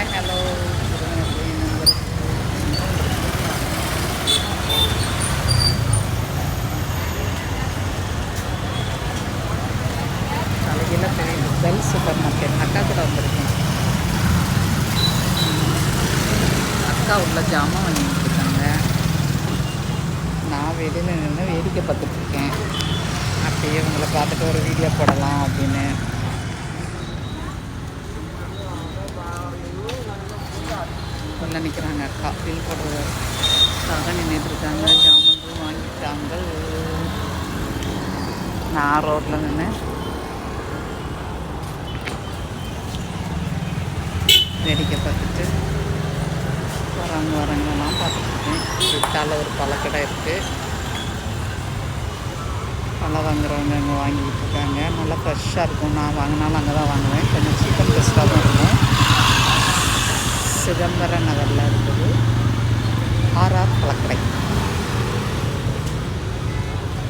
Hi hello தலையில் bell super market அக்கா கூட வந்திருக்கேன். அக்கா உள்ள ஜாமான் வாங்கிட்டு இருக்காங்க. நான் வெளியில் நின்று வேடிக்கை பார்த்துட்ருக்கேன். அப்படியே உங்களை பார்த்துட்டு ஒரு வீடியோ போடலாம் அப்படின்னு. உள்ள நிற்கிறாங்க அக்கா, பில் போடுறதுக்காக நின்றுட்டுருக்காங்க. ஜாமான்கள் வாங்கிட்டாங்க. நான் ரோட்டில் நின்று வேடிக்கை பார்த்துட்டு வரவங்கெல்லாம் பார்த்துட்ருக்கேன். விட்டால் ஒரு பழக்கடை இருக்குது. பழம் வாங்குறவங்க அங்கே வாங்கிக்கிட்டு இருக்காங்க. நல்லா ஃப்ரெஷ்ஷாக இருக்கும். நான் வாங்கினாலும் அங்கே தான் வாங்குவேன். கொஞ்சம் சீப் அண்ட் பெஸ்ட்டாக தான் இருக்கும். சிதம்பரம் நகரில் இருக்குது ஆர்ஆர் பழக்கடை.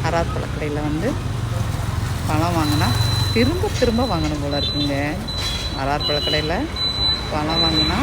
ஆர்ஆர் பழக்கடையில் வந்து பழம் வாங்கினா திரும்ப வாங்கணும் போல் இருக்குங்க. ஆர்ஆர் பழக்கடையில் பழம் வாங்கினா